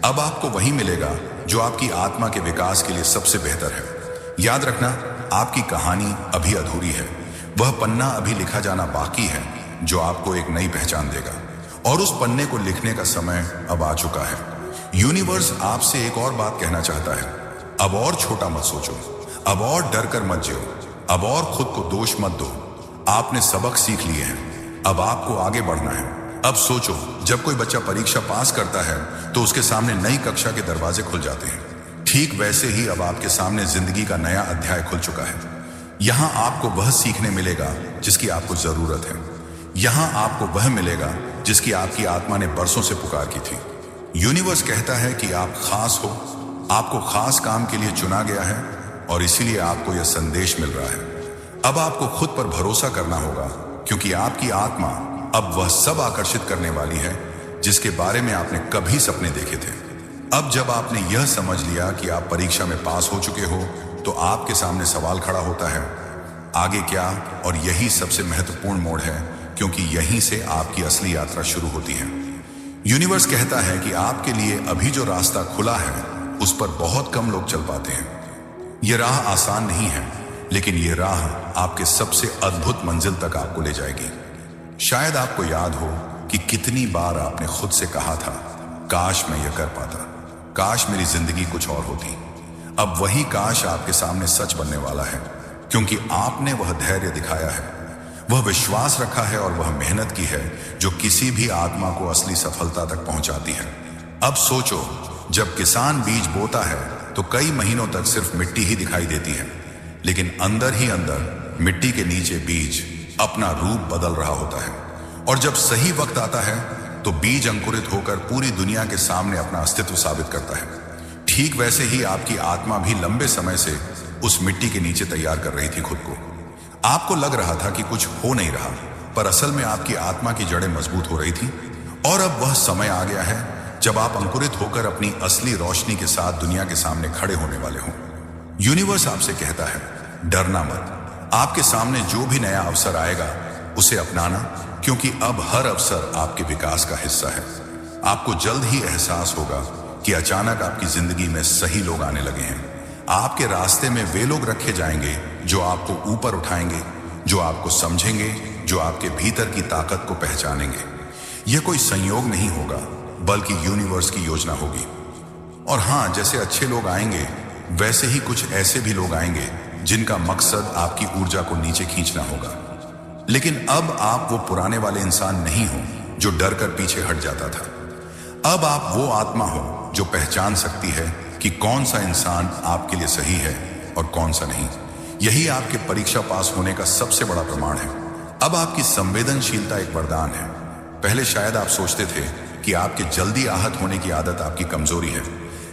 अब आपको वहीं मिलेगा जो आपकी आत्मा के विकास के लिए सबसे बेहतर है। याद रखना, आपकी कहानी अभी अधूरी है। वह पन्ना अभी लिखा जाना बाकी है जो आपको एक नई पहचान देगा। और उस पन्ने को लिखने का समय अब आ चुका है। यूनिवर्स आपसे एक और बात कहना चाहता है, अब और छोटा मत सोचो, अब और डर कर मत जियो, अब और खुद को दोष मत दो। आपने सबक सीख लिए हैं, अब आपको आगे बढ़ना है। अब सोचो, जब कोई बच्चा परीक्षा पास करता है तो उसके सामने नई कक्षा के दरवाजे खुल जाते हैं। ठीक वैसे ही अब आपके सामने जिंदगी का नया अध्याय खुल चुका है। यहां आपको वह सीखने मिलेगा जिसकी आपको जरूरत है। यहां आपको वह मिलेगा जिसकी आपकी आत्मा ने बरसों से पुकार की थी। यूनिवर्स कहता है कि आप खास हो, आपको खास काम के लिए चुना गया है और इसीलिए आपको यह संदेश मिल रहा है। अब आपको खुद पर भरोसा करना होगा, क्योंकि आपकी आत्मा अब वह सब आकर्षित करने वाली है जिसके बारे में आपने कभी सपने देखे थे। अब जब आपने यह समझ लिया कि आप परीक्षा में पास हो चुके हो, तो आपके सामने सवाल खड़ा होता है, आगे क्या? और यही सबसे महत्वपूर्ण मोड़ है, क्योंकि यहीं से आपकी असली यात्रा शुरू होती है। यूनिवर्स कहता है कि आपके लिए अभी जो रास्ता खुला है उस पर बहुत कम लोग चल पाते हैं। यह राह आसान नहीं है, लेकिन यह राह आपके सबसे अद्भुत मंजिल तक आपको ले जाएगी। शायद आपको याद हो कि कितनी बार आपने खुद से कहा था, काश मैं यह कर पाता, काश मेरी जिंदगी कुछ और होती। अब वही काश आपके सामने सच बनने वाला है, क्योंकि आपने वह धैर्य दिखाया है, वह विश्वास रखा है और वह मेहनत की है जो किसी भी आत्मा को असली सफलता तक पहुंचाती है। अब सोचो, जब किसान बीज बोता है तो कई महीनों तक सिर्फ मिट्टी ही दिखाई देती है, लेकिन अंदर ही अंदर मिट्टी के नीचे बीज अपना रूप बदल रहा होता है। और जब सही वक्त आता है तो बीज अंकुरित होकर पूरी दुनिया के सामने अपना अस्तित्व साबित करता है। ठीक वैसे ही आपकी आत्मा भी लंबे समय से उस मिट्टी के नीचे तैयार कर रही थी खुद को। आपको लग रहा था कि कुछ हो नहीं रहा, पर असल में आपकी आत्मा की जड़ें मजबूत हो रही थी। और अब वह समय आ गया है जब आप अंकुरित होकर अपनी असली रोशनी के साथ दुनिया के सामने खड़े होने वाले हो। यूनिवर्स आपसे कहता है, डरना मत। आपके सामने जो भी नया अवसर आएगा उसे अपनाना, क्योंकि अब हर अवसर आपके विकास का हिस्सा है। आपको जल्द ही एहसास होगा कि अचानक आपकी जिंदगी में सही लोग आने लगे हैं। आपके रास्ते में वे लोग रखे जाएंगे जो आपको ऊपर उठाएंगे, जो आपको समझेंगे, जो आपके भीतर की ताकत को पहचानेंगे। यह कोई संयोग नहीं होगा, बल्कि यूनिवर्स की योजना होगी। और हां, जैसे अच्छे लोग आएंगे, वैसे ही कुछ ऐसे भी लोग आएंगे जिनका मकसद आपकी ऊर्जा को नीचे खींचना होगा। लेकिन अब आप वो पुराने वाले इंसान नहीं हो जो डर कर पीछे हट जाता था। अब आप वो आत्मा हो जो पहचान सकती है कि कौन सा इंसान आपके लिए सही है और कौन सा नहीं। यही आपके परीक्षा पास होने का सबसे बड़ा प्रमाण है। अब आपकी संवेदनशीलता एक वरदान है। पहले शायद आप सोचते थे कि आपके जल्दी आहत होने की आदत आपकी कमजोरी है,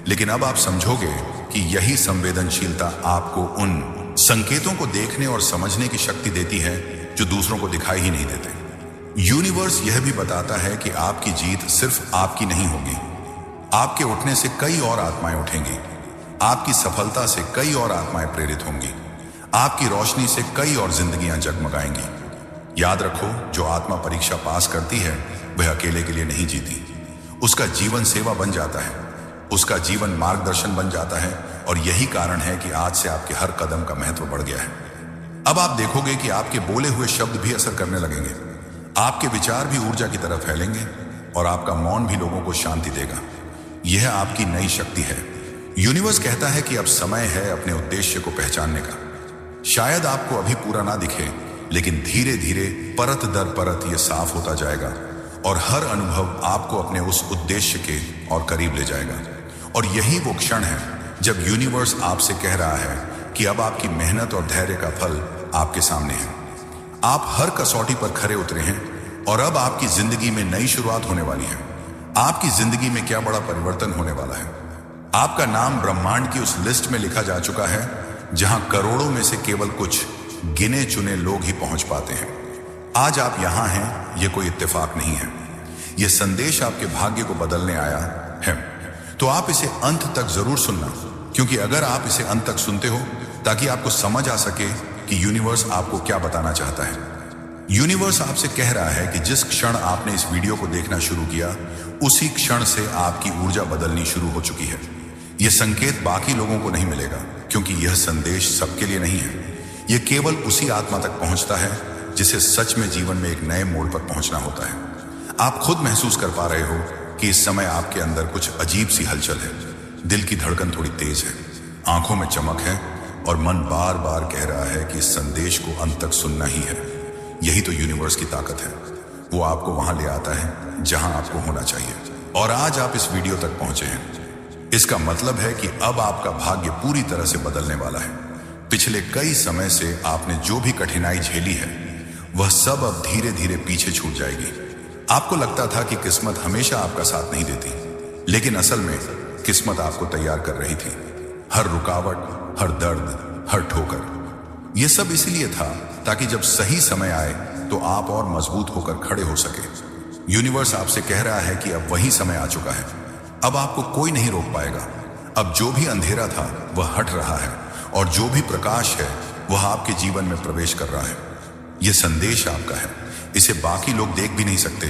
लेकिन अब आप समझोगे कि यही संवेदनशीलता आपको उन संकेतों को देखने और समझने की शक्ति देती है जो दूसरों को दिखाई ही नहीं देते। यूनिवर्स यह भी बताता है कि आपकी जीत सिर्फ आपकी नहीं होगी। आपके उठने से कई और आत्माएं उठेंगी, आपकी सफलता से कई और आत्माएं प्रेरित होंगी, आपकी रोशनी से कई और जिंदगियां जगमगाएंगी। याद रखो, जो आत्मा परीक्षा पास करती है वह अकेले के लिए नहीं जीती। उसका जीवन सेवा बन जाता है, उसका जीवन मार्गदर्शन बन जाता है। और यही कारण है कि आज से आपके हर कदम का महत्व बढ़ गया है। अब आप देखोगे कि आपके बोले हुए शब्द भी असर करने लगेंगे, आपके विचार भी ऊर्जा की तरफ फैलेंगे और आपका मौन भी लोगों को शांति देगा। यह आपकी नई शक्ति है। यूनिवर्स कहता है कि अब समय है अपने उद्देश्य को पहचानने का। शायद आपको अभी पूरा ना दिखे, लेकिन धीरे धीरे परत दर परत यह साफ होता जाएगा और हर अनुभव आपको अपने उस उद्देश्य के और करीब ले जाएगा। और यही वो क्षण है जब यूनिवर्स आपसे कह रहा है कि अब आपकी मेहनत और धैर्य का फल आपके सामने है। आप हर कसौटी पर खरे उतरे हैं और अब आपकी जिंदगी में नई शुरुआत होने वाली है। आपकी जिंदगी में क्या बड़ा परिवर्तन होने वाला है। आपका नाम ब्रह्मांड की उस लिस्ट में लिखा जा चुका है जहां करोड़ों में से केवल कुछ गिने चुने लोग ही पहुंच पाते हैं। आज आप यहां हैं, यह कोई इत्तेफाक नहीं है। यह संदेश आपके भाग्य को बदलने आया है। तो आप इसे अंत तक जरूर सुनना, क्योंकि अगर आप इसे अंत तक सुनते हो ताकि आपको समझ आ सके कि यूनिवर्स आपको क्या बताना चाहता है। यूनिवर्स आपसे कह रहा है कि जिस क्षण आपने इस वीडियो को देखना शुरू किया, उसी क्षण से आपकी ऊर्जा बदलनी शुरू हो चुकी है। यह संकेत बाकी लोगों को नहीं मिलेगा, क्योंकि यह संदेश सबके लिए नहीं है। यह केवल उसी आत्मा तक पहुंचता है जिसे सच में जीवन में एक नए मोड़ पर पहुंचना होता है। आप खुद महसूस कर पा रहे हो कि इस समय आपके अंदर कुछ अजीब सी हलचल है। दिल की धड़कन थोड़ी तेज है, आंखों में चमक है और मन बार बार कह रहा है कि इस संदेश को अंत तक सुनना ही है। यही तो यूनिवर्स की ताकत है, वो आपको वहां ले आता है जहां आपको होना चाहिए। और आज आप इस वीडियो तक पहुंचे हैं, इसका मतलब है कि अब आपका भाग्य पूरी तरह से बदलने वाला है। पिछले कई समय से आपने जो भी कठिनाई झेली है वह सब अब धीरे धीरे पीछे छूट जाएगी। आपको लगता था कि किस्मत हमेशा आपका साथ नहीं देती, लेकिन असल में किस्मत आपको तैयार कर रही थी। हर रुकावट, हर दर्द, हर ठोकर, यह सब इसलिए था ताकि जब सही समय आए तो आप और मजबूत होकर खड़े हो सके। यूनिवर्स आपसे कह रहा है कि अब वही समय आ चुका है। अब आपको कोई नहीं रोक पाएगा। अब जो भी अंधेरा था वह हट रहा है और जो भी प्रकाश है वह आपके जीवन में प्रवेश कर रहा है। यह संदेश आपका है, इसे बाकी लोग देख भी नहीं सकते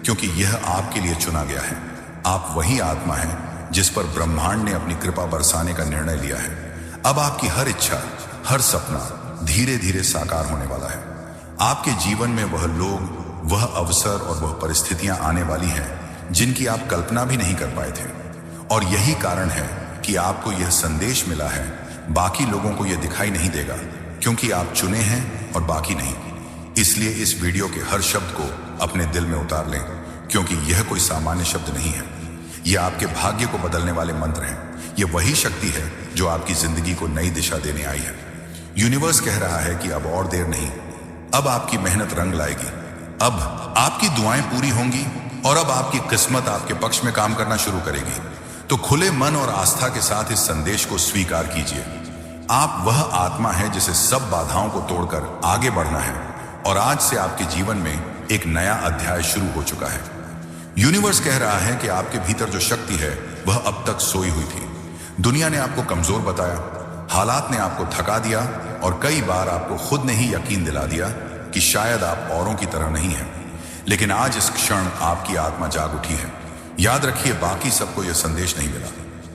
क्योंकि यह आपके लिए चुना गया है। आप वही आत्मा हैं जिस पर ब्रह्मांड ने अपनी कृपा बरसाने का निर्णय लिया है। अब आपकी हर इच्छा, हर सपना धीरे धीरे साकार होने वाला है। आपके जीवन में वह लोग, वह अवसर और वह परिस्थितियां आने वाली हैं जिनकी आप कल्पना भी नहीं कर पाए थे। और यही कारण है कि आपको यह संदेश मिला है। बाकी लोगों को यह दिखाई नहीं देगा क्योंकि आप चुने हैं और बाकी नहीं। इसलिए इस वीडियो के हर शब्द को अपने दिल में उतार लें, क्योंकि यह कोई सामान्य शब्द नहीं है। यह आपके भाग्य को बदलने वाले मंत्र हैं। यह वही शक्ति है जो आपकी जिंदगी को नई दिशा देने आई है। यूनिवर्स कह रहा है कि अब और देर नहीं, अब आपकी मेहनत रंग लाएगी। अब आपकी दुआएं पूरी होंगी और अब आपकी किस्मत आपके पक्ष में काम करना शुरू करेगी। तो खुले मन और आस्था के साथ इस संदेश को स्वीकार कीजिए। आप वह आत्मा है जिसे सब बाधाओं को तोड़कर आगे बढ़ना है और आज से आपके जीवन में एक नया अध्याय शुरू हो चुका है। यूनिवर्स कह रहा है कि आपके भीतर जो शक्ति है वह अब तक सोई हुई थी। दुनिया ने आपको कमजोर बताया, हालात ने आपको थका दिया और कई बार आपको खुद ने ही यकीन दिला दिया कि शायद आप औरों की तरह नहीं हैं। लेकिन आज इस क्षण आपकी आत्मा जाग उठी है। याद रखिए, बाकी सबको यह संदेश नहीं मिला।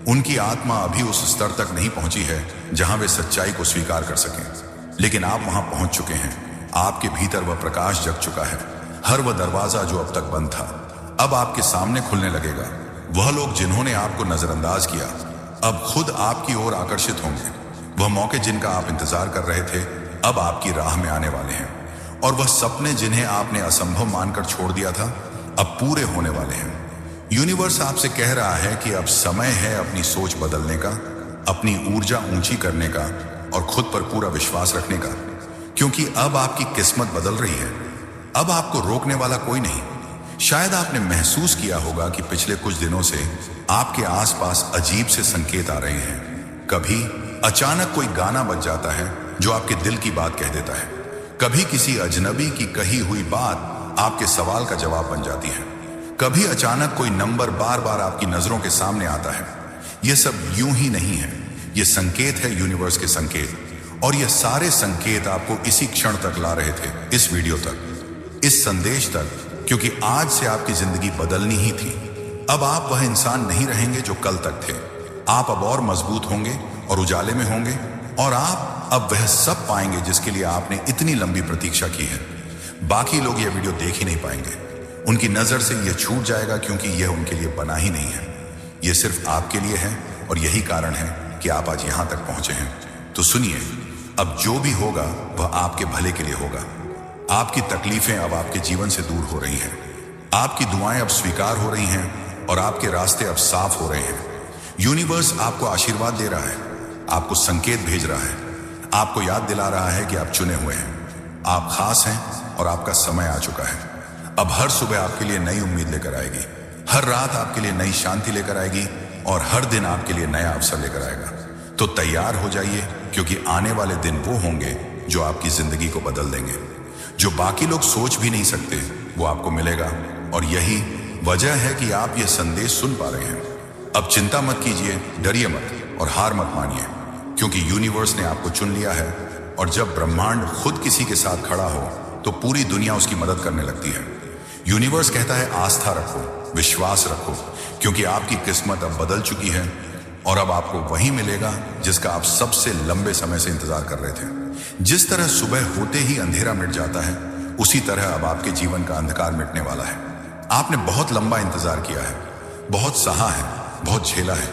उनकी आत्मा अभी उस स्तर तक नहीं पहुंची है जहां वे सच्चाई को स्वीकार कर सकें, लेकिन आप वहां पहुंच चुके हैं। आपके भीतर वह प्रकाश जग चुका है। हर वह दरवाजा जो अब तक बंद था अब आपके सामने खुलने लगेगा। वह लोग जिन्होंने आपको नजरअंदाज किया अब खुद आपकी ओर आकर्षित होंगे। वह मौके जिनका आप इंतजार कर रहे थे अब आपकी राह में आने वाले हैं। और वह सपने जिन्हें आपने असंभव मानकर छोड़ दिया था अब पूरे होने वाले हैं। यूनिवर्स आपसे कह रहा है कि अब समय है अपनी सोच बदलने का, अपनी ऊर्जा ऊंची करने का और खुद पर पूरा विश्वास रखने का, क्योंकि अब आपकी किस्मत बदल रही है। अब आपको रोकने वाला कोई नहीं। शायद आपने महसूस किया होगा कि पिछले कुछ दिनों से आपके आसपास अजीब से संकेत आ रहे हैं। कभी अचानक कोई गाना बज जाता है जो आपके दिल की बात कह देता है। कभी किसी अजनबी की कही हुई बात आपके सवाल का जवाब बन जाती है। कभी अचानक कोई नंबर बार बार आपकी नजरों के सामने आता है। यह सब यूं ही नहीं है, यह संकेत है, यूनिवर्स के संकेत। और यह सारे संकेत आपको इसी क्षण तक ला रहे थे, इस वीडियो तक, इस संदेश तक, क्योंकि आज से आपकी जिंदगी बदलनी ही थी। अब आप वह इंसान नहीं रहेंगे जो कल तक थे। आप अब और मजबूत होंगे और उजाले में होंगे और आप अब वह सब पाएंगे जिसके लिए आपने इतनी लंबी प्रतीक्षा की है। बाकी लोग यह वीडियो देख ही नहीं पाएंगे। उनकी नजर से यह छूट जाएगा क्योंकि यह उनके लिए बना ही नहीं है। यह सिर्फ आपके लिए है और यही कारण है कि आप आज यहां तक पहुंचे हैं। तो सुनिए, अब जो भी होगा वह आपके भले के लिए होगा। आपकी तकलीफें अब आपके जीवन से दूर हो रही हैं। आपकी दुआएं अब स्वीकार हो रही हैं और आपके रास्ते अब साफ हो रहे हैं। यूनिवर्स आपको आशीर्वाद दे रहा है, आपको संकेत भेज रहा है, आपको याद दिला रहा है कि आप चुने हुए हैं, आप खास हैं और आपका समय आ चुका है। अब हर सुबह आपके लिए नई उम्मीद लेकर आएगी, हर रात आपके लिए नई शांति लेकर आएगी और हर दिन आपके लिए नया अवसर लेकर आएगा। तो तैयार हो जाइए, क्योंकि आने वाले दिन वो होंगे जो आपकी जिंदगी को बदल देंगे। जो बाकी लोग सोच भी नहीं सकते वो आपको मिलेगा और यही वजह है कि आप यह संदेश सुन पा रहे हैं। अब चिंता मत कीजिए, डरिए मत और हार मत मानिए, क्योंकि यूनिवर्स ने आपको चुन लिया है। और जब ब्रह्मांड खुद किसी के साथ खड़ा हो तो पूरी दुनिया उसकी मदद करने लगती है। यूनिवर्स कहता है आस्था रखो, विश्वास रखो, क्योंकि आपकी किस्मत अब बदल चुकी है और अब आपको वही मिलेगा जिसका आप सबसे लंबे समय से इंतजार कर रहे थे। जिस तरह सुबह होते ही अंधेरा मिट जाता है, उसी तरह अब आपके जीवन का अंधकार मिटने वाला है। आपने बहुत लंबा इंतजार किया है, बहुत सहा है, बहुत झेला है,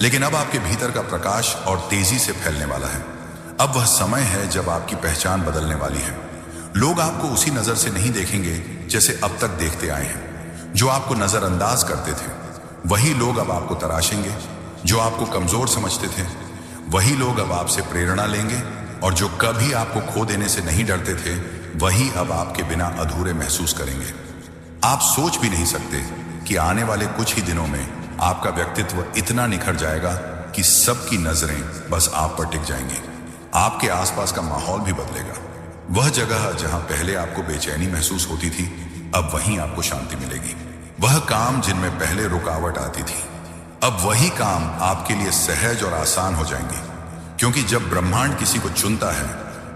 लेकिन अब आपके भीतर का प्रकाश और तेजी से फैलने वाला है। अब वह समय है जब आपकी पहचान बदलने वाली है। लोग आपको उसी नजर से नहीं देखेंगे जैसे अब तक देखते आए हैं। जो आपको नजरअंदाज करते थे वही लोग अब आपको तराशेंगे। जो आपको कमजोर समझते थे वही लोग अब आपसे प्रेरणा लेंगे, और जो कभी आपको खो देने से नहीं डरते थे वही अब आपके बिना अधूरे महसूस करेंगे। आप सोच भी नहीं सकते कि आने वाले कुछ ही दिनों में आपका व्यक्तित्व इतना निखर जाएगा कि सबकी नजरें बस आप पर टिक जाएंगी। आपके आसपास का माहौल भी बदलेगा। वह जगह जहां पहले आपको बेचैनी महसूस होती थी, अब वहीं आपको शांति मिलेगी। वह काम जिनमें पहले रुकावट आती थी, अब वही काम आपके लिए सहज और आसान हो जाएंगे। क्योंकि जब ब्रह्मांड किसी को चुनता है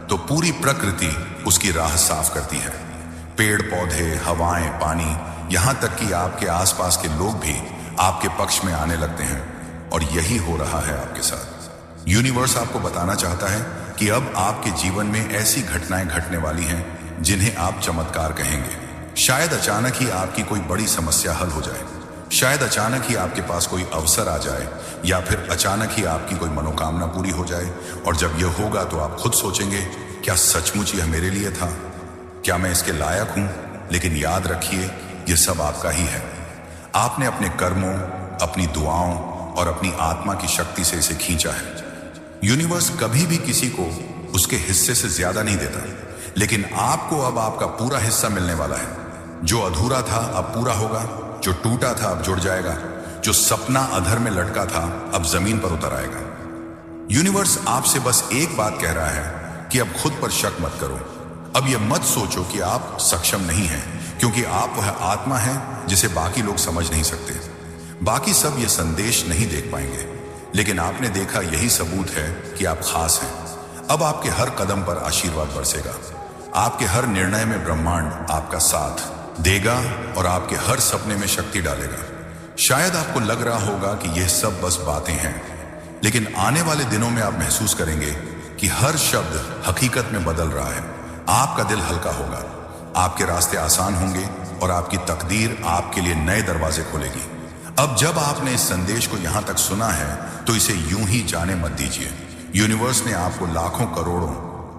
तो पूरी प्रकृति उसकी राह साफ करती है। पेड़ पौधे, हवाएं, पानी, यहां तक कि आपके आसपास के लोग भी आपके पक्ष में आने लगते हैं। और यही हो रहा है आपके साथ। यूनिवर्स आपको बताना चाहता है कि अब आपके जीवन में ऐसी घटनाएं घटने वाली हैं जिन्हें आप चमत्कार कहेंगे। शायद अचानक ही आपकी कोई बड़ी समस्या हल हो जाए, शायद अचानक ही आपके पास कोई अवसर आ जाए, या फिर अचानक ही आपकी कोई मनोकामना पूरी हो जाए। और जब यह होगा तो आप खुद सोचेंगे, क्या सचमुच यह मेरे लिए था? क्या मैं इसके लायक हूं? लेकिन याद रखिए, यह सब आपका ही है। आपने अपने कर्मों, अपनी दुआओं और अपनी आत्मा की शक्ति से इसे खींचा है। यूनिवर्स कभी भी किसी को उसके हिस्से से ज्यादा नहीं देता, लेकिन आपको अब आपका पूरा हिस्सा मिलने वाला है। जो अधूरा था अब पूरा होगा, जो टूटा था अब जुड़ जाएगा, जो सपना अधर में लटका था अब जमीन पर उतर आएगा। यूनिवर्स आपसे बस एक बात कह रहा है कि अब खुद पर शक मत करो। अब यह मत सोचो कि आप सक्षम नहीं हैं, क्योंकि आप वह आत्मा हैं जिसे बाकी लोग समझ नहीं सकते। बाकी सब यह संदेश नहीं देख पाएंगे, लेकिन आपने देखा, यही सबूत है कि आप खास हैं। अब आपके हर कदम पर आशीर्वाद बरसेगा। आपके हर निर्णय में ब्रह्मांड आपका साथ देगा और आपके हर सपने में शक्ति डालेगा। शायद आपको लग रहा होगा कि यह सब बस बातें हैं, लेकिन आने वाले दिनों में आप महसूस करेंगे कि हर शब्द हकीकत में बदल रहा है। आपका दिल हल्का होगा, आपके रास्ते आसान होंगे और आपकी तकदीर आपके लिए नए दरवाजे खोलेगी। अब जब आपने इस संदेश को यहां तक सुना है तो इसे यूं ही जाने मत दीजिए। यूनिवर्स ने आपको लाखों करोड़ों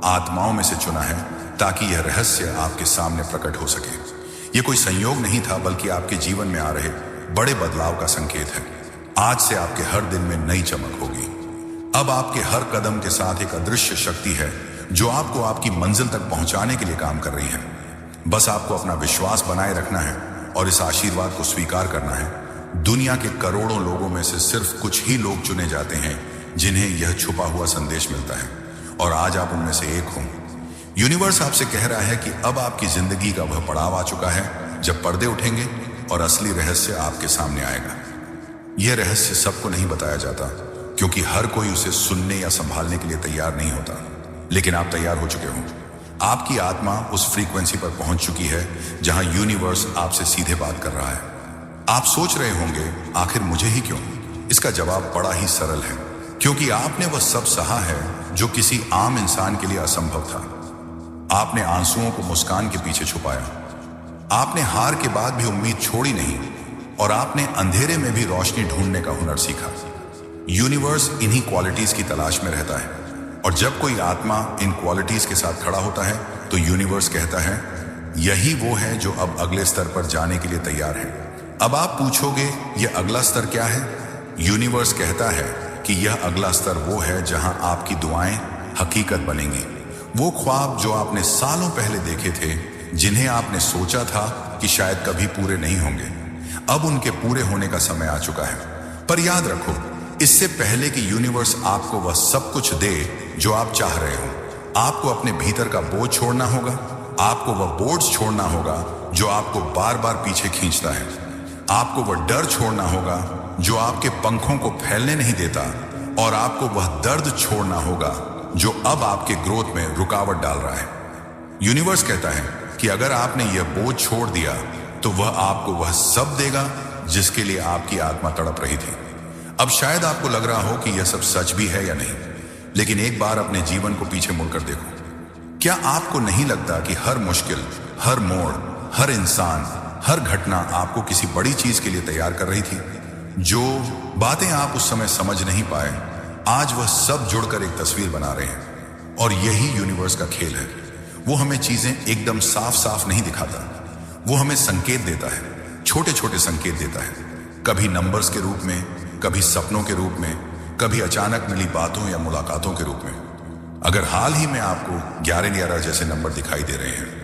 आत्माओं में से चुना है ताकि यह रहस्य आपके सामने प्रकट हो सके। यह कोई संयोग नहीं था, बल्कि आपके जीवन में आ रहे बड़े बदलाव का संकेत है। आज से आपके हर दिन में नई चमक होगी। अब आपके हर कदम के साथ एक अदृश्य शक्ति है जो आपको आपकी मंजिल तक पहुंचाने के लिए काम कर रही है। बस आपको अपना विश्वास बनाए रखना है और इस आशीर्वाद को स्वीकार करना है। दुनिया के करोड़ों लोगों में से सिर्फ कुछ ही लोग चुने जाते हैं जिन्हें यह छुपा हुआ संदेश मिलता है, और आज आप उनमें से एक हों। यूनिवर्स आपसे कह रहा है कि अब आपकी जिंदगी का वह पड़ाव आ चुका है जब पर्दे उठेंगे और असली रहस्य आपके सामने आएगा। यह रहस्य सबको नहीं बताया जाता, क्योंकि हर कोई उसे सुनने या संभालने के लिए तैयार नहीं होता। लेकिन आप तैयार हो चुके हो। आपकी आत्मा उस फ्रीक्वेंसी पर पहुंच चुकी है जहां यूनिवर्स आपसे सीधे बात कर रहा है। आप सोच रहे होंगे, आखिर मुझे ही क्यों? इसका जवाब बड़ा ही सरल है, क्योंकि आपने वह सब सहा है जो किसी आम इंसान के लिए असंभव था। आपने आंसुओं को मुस्कान के पीछे छुपाया, आपने हार के बाद भी उम्मीद छोड़ी नहीं, और आपने अंधेरे में भी रोशनी ढूंढने का हुनर सीखा। यूनिवर्स इन्हीं क्वालिटीज की तलाश में रहता है, और जब कोई आत्मा इन क्वालिटीज के साथ खड़ा होता है तो यूनिवर्स कहता है, यही वो है जो अब अगले स्तर पर जाने के लिए तैयार है। अब आप पूछोगे, यह अगला स्तर क्या है? यूनिवर्स कहता है कि यह अगला स्तर वो है जहां आपकी दुआएं हकीकत बनेंगी। वो ख्वाब जो आपने सालों पहले देखे थे, जिन्हें आपने सोचा था कि शायद कभी पूरे नहीं होंगे, अब उनके पूरे होने का समय आ चुका है। पर याद रखो, इससे पहले कि यूनिवर्स आपको वह सब कुछ दे जो आप चाह रहे हो, आपको अपने भीतर का बोझ छोड़ना होगा। आपको वह बोझ छोड़ना होगा जो आपको बार बार पीछे खींचता है। आपको वह डर छोड़ना होगा जो आपके पंखों को फैलने नहीं देता, और आपको वह दर्द छोड़ना होगा जो अब आपके ग्रोथ में रुकावट डाल रहा है। यूनिवर्स कहता है कि अगर आपने यह बोझ छोड़ दिया तो वह आपको वह सब देगा जिसके लिए आपकी आत्मा तड़प रही थी। अब शायद आपको लग रहा हो कि यह सब सच भी है या नहीं, लेकिन एक बार अपने जीवन को पीछे मुड़कर देखो। क्या आपको नहीं लगता कि हर मुश्किल, हर मोड़, हर इंसान, हर घटना आपको किसी बड़ी चीज के लिए तैयार कर रही थी? जो बातें आप उस समय समझ नहीं पाए, आज वह सब जुड़कर एक तस्वीर बना रहे हैं। और यही यूनिवर्स का खेल है। वो हमें चीजें एकदम साफ साफ नहीं दिखाता, वो हमें संकेत देता है, छोटे छोटे संकेत देता है। कभी नंबर्स के रूप में, कभी सपनों के रूप में, कभी अचानक मिली बातों या मुलाकातों के रूप में। अगर हाल ही में आपको 1111 जैसे नंबर दिखाई दे रहे हैं